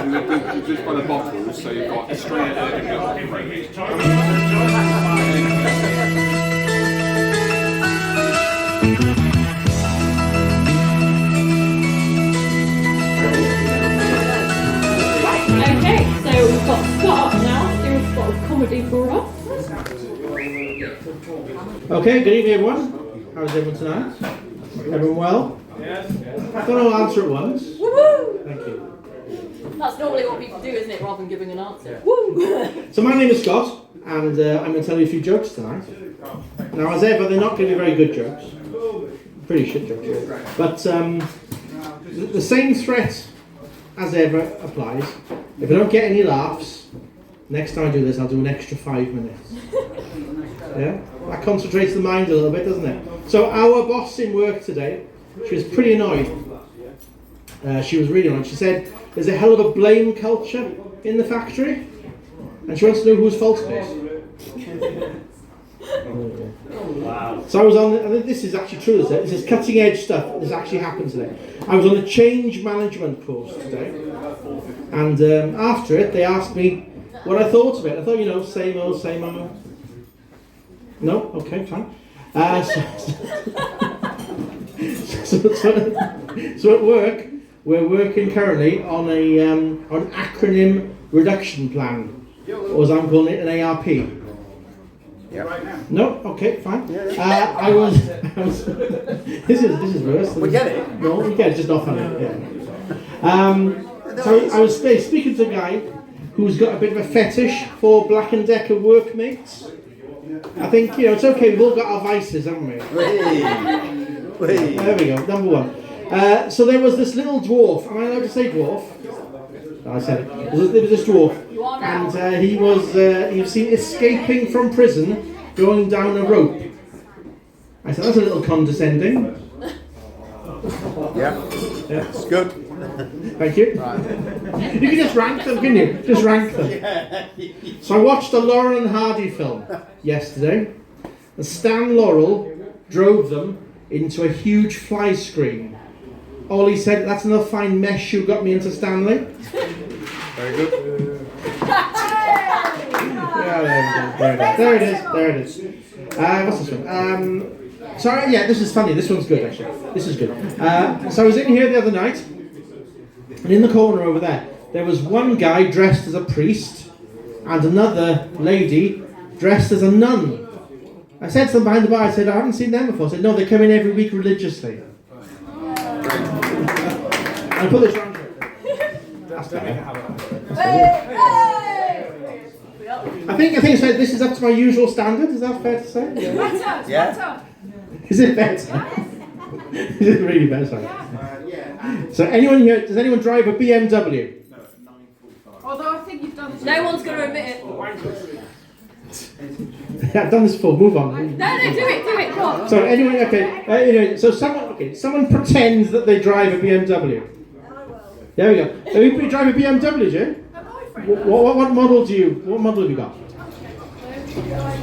just by the bottles, so you've got straight and Okay, so we've got Scott now doing a spot of comedy for us. Okay, good evening everyone. How's everyone tonight? Everyone well? Yes. Don't all answer at once. Woo-hoo! Thank you. That's normally what people do, isn't it, rather than giving an answer? Woo! So my name is Scott, and I'm going to tell you a few jokes tonight. Now, as ever, they're not going to be very good jokes. Pretty shit jokes. But the same threat as ever applies. If I don't get any laughs, next time I do this, I'll do an extra 5 minutes. Yeah? That concentrates the mind a little bit, doesn't it? So our boss in work today, she was pretty annoyed. She was really annoyed. She said, there's a hell of a blame culture in the factory, and she wants to know whose fault it is. Wow. So I was on, I think this is actually true, this is cutting edge stuff, this actually happened today. I was on a change management course today, and after it they asked me what I thought of it. I thought, same old, same old. No? Okay, fine. So at work, we're working currently on an acronym reduction plan, or as I'm calling it, an ARP. Yeah. Right now. No? Okay, fine. I was this is worse. We get it. No, we get it, just not on it. Yeah. So I was speaking to a guy who's got a bit of a fetish for Black & Decker workmates. I think, it's okay, we've all got our vices, haven't we? There we go, number one. So there was this little dwarf. Am I allowed to say dwarf? No, I said it. There was this dwarf. And he was seen escaping from prison, going down a rope. I said, that's a little condescending. Yeah. It's good. Thank you. Right. You can just rank them, can you? Just rank them. So I watched a Laurel and Hardy film yesterday. And Stan Laurel drove them into a huge fly screen. Ollie said, that's another fine mesh you got me into, Stanley. Very good. There it is. What's this one? Sorry, yeah, this is funny. This one's good, actually. This is good. So I was in here the other night, and in the corner over there was one guy dressed as a priest, and another lady dressed as a nun. I said to them behind the bar, I said, I haven't seen them before. I said, no, they come in every week religiously. I put this round here. I think so. This is up to my usual standard. Is that fair to say? Yeah. Is it better? Is it really better? So anyone here? Does anyone drive a BMW? Although I think you've done this. No one's going to admit it. I've done this before. Move on. No, do it. Come on. So anyone? Okay. So someone pretends that they drive a BMW. There we go. You drive a BMW, do you? What model do you? What model have you got?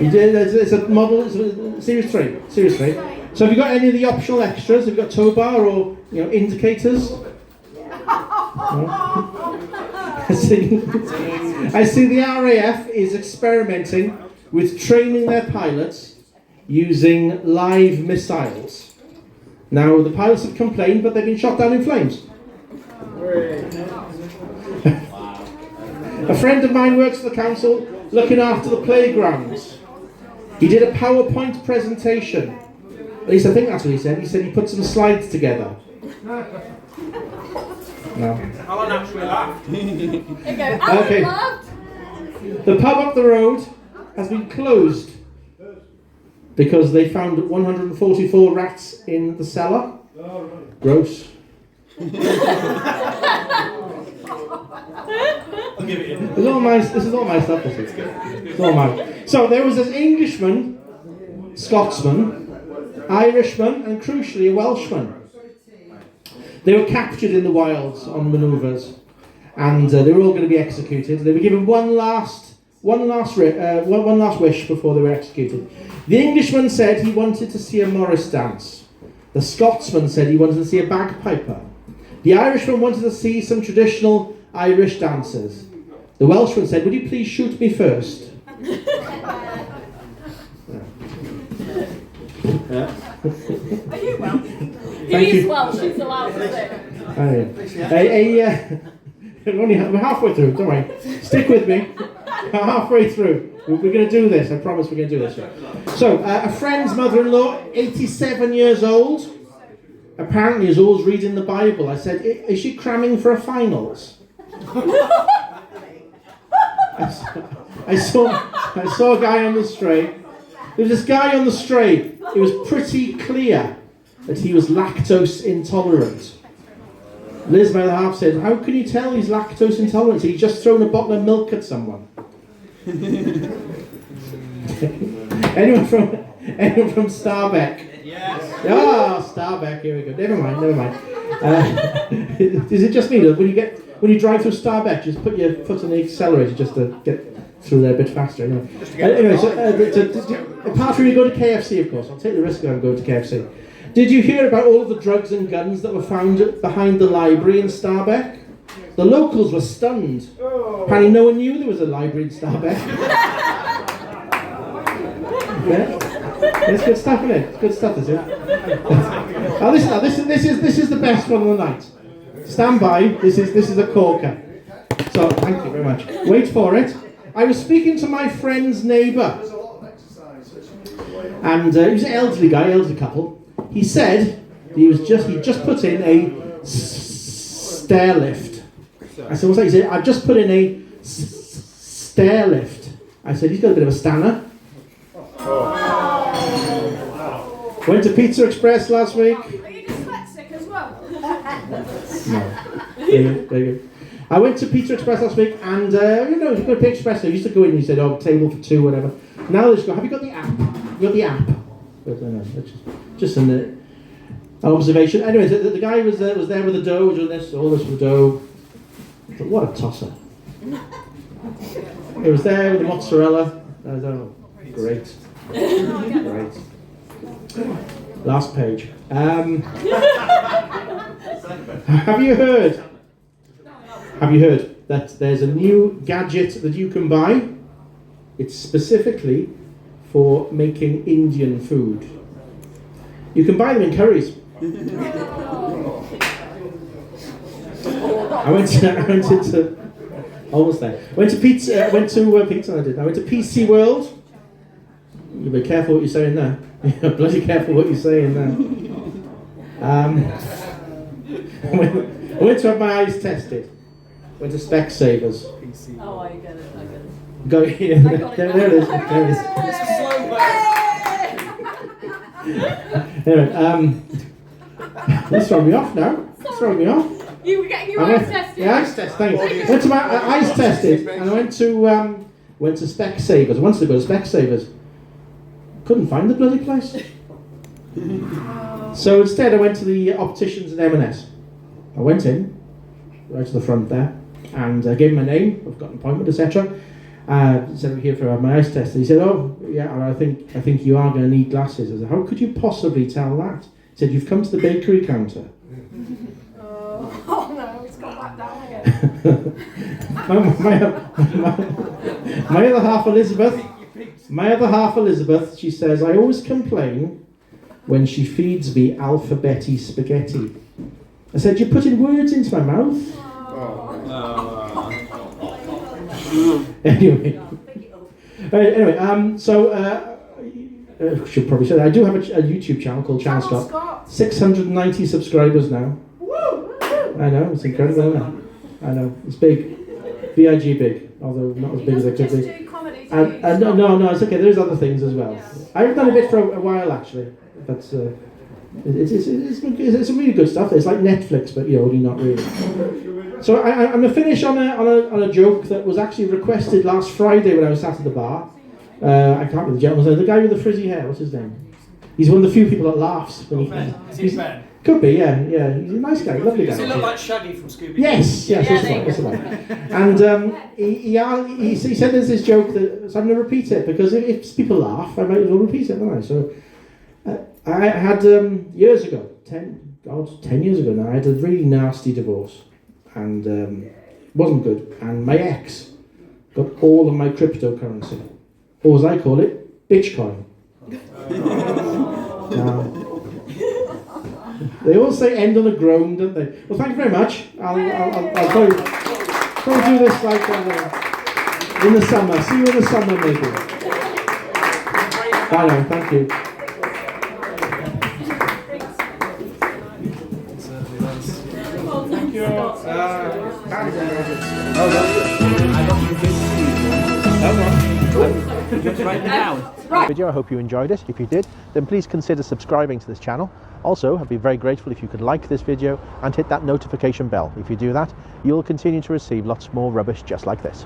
You did. It's a model. It's a Series 3. Series 3. So have you got any of the optional extras? Have you got tow bar or indicators? No? I see the RAF is experimenting with training their pilots using live missiles. Now the pilots have complained, but they've been shot down in flames. A friend of mine works for the council looking after the playgrounds. He did a PowerPoint presentation. At least I think that's what he said. He said he put some slides together. No. Alan actually laughed. Okay. The pub up the road has been closed because they found 144 rats in the cellar. Gross. This is all my stuff. It's all mine. So there was this Englishman, Scotsman, Irishman, and crucially a Welshman. They were captured in the wilds on manoeuvres, and they were all going to be executed. They were given one last wish before they were executed. The Englishman said he wanted to see a Morris dance. The Scotsman said he wanted to see a bagpiper. The Irishman wanted to see some traditional Irish dancers. The Welshman said, "Would you please shoot me first?" Yeah. Are you well? Thank He's you. Welsh, he's allowed to say. We're halfway through, don't worry. Stick with me. We're halfway through. We're going to do this. I promise we're going to do this. So, a friend's mother-in-law, 87 years old, apparently is always reading the Bible. I said, "Is she cramming for a finals?" I saw a guy on the straight. There was this guy on the straight. It was pretty clear that he was lactose intolerant. Liz, my other half, said, "How can you tell he's lactose intolerant? He's just thrown a bottle of milk at someone." anyone from Starbeck? Yes. Ah, Starbeck. Here we go. Never mind. Is it just me? When you drive through Starbeck, just put your foot on the accelerator just to get through there a bit faster. Anyway, apart from you go to KFC, of course, I'll take the risk of going to KFC. Did you hear about all of the drugs and guns that were found behind the library in Starbeck? The locals were stunned. Apparently no one knew there was a library in Starbeck. Yeah? It's good stuff, isn't it? It's good stuff, is it? Now this is the best one of the night. Stand by, this is a corker. So, thank you very much. Wait for it. I was speaking to my friend's neighbour. And he was an elderly guy, elderly couple. He said he just put in a stair lift. I said, "What's that?" He said, "I've just put in a stair lift." I said, "He's got a bit of a stammer." Went to Pizza Express last week. Are you dyslexic as well? No. Very good. I went to Pizza Express last week, and you go to Pizza Express. I used to go in and you said, "Oh, table for two," whatever. Now they just go, "Have you got the app? You got the app?" But no, that's just an observation. Anyway, the guy was there with the dough, doing all this with the dough. I thought, what a tosser! He was there with the mozzarella. I thought, oh, great. Last page. Have you heard that there's a new gadget that you can buy? It's specifically for making Indian food. You can buy them in curries. I went to almost there. Went to pizza. I went to PC World. You be careful what you're saying there. Bloody careful what you're saying there. I went to have my eyes tested. Went to Specsavers. Oh, I get it. Got it here. There it is. Anyway, that's throwing me off now. It's throwing me off. You were getting your eyes tested. Yeah, eyes test. Thank you. Went to my eyes tested, and I went to Specsavers. I wanted to go to Specsavers. Couldn't find the bloody place. So instead, I went to the opticians at M&S. I went in, right to the front there, and I gave him my name. I've got an appointment, etc. Said I'm here for my eyes test. And he said, "Oh, yeah, I think you are going to need glasses." I said, "How could you possibly tell that?" He said, "You've come to the bakery counter." Oh no, it's gone back down again. my other half, Elizabeth, she says, "I always complain when she feeds me alphabety spaghetti." I said, "You're putting words into my mouth." Anyway, so I should probably say that I do have a YouTube channel called Channel Scott. 690 subscribers now. I know, it's incredible, isn't it? I know, it's big. BIG big, although not as big as I could be. Do comedy, And no, it's okay. There's other things as well. I've done a bit for a while actually, but it's really good stuff. It's like Netflix, but only not really. So I'm going to finish on a joke that was actually requested last Friday when I was sat at the bar. I can't remember the gentleman's name. The guy with the frizzy hair. What's his name? He's one of the few people that laughs when he. Ben? Could be, yeah. He's a nice guy, lovely guy. Does he look like Shaggy from Scooby-Doo? Yes, that's right. And he said there's this joke that, so I'm going to repeat it because if people laugh, I might as well repeat it, don't I? So I had years ago, 10 years ago now, I had a really nasty divorce, and wasn't good, and my ex got all of my cryptocurrency, or as I call it, Bitcoin. Now, they all say end on a groan, don't they? Well, thank you very much. I'll probably do this like in the summer. See you in the summer, maybe. Bye now. Thank you. Thank you. Video. I hope you enjoyed it. If you did, then please consider subscribing to this channel. Also, I'd be very grateful if you could like this video and hit that notification bell. If you do that, you'll continue to receive lots more rubbish just like this.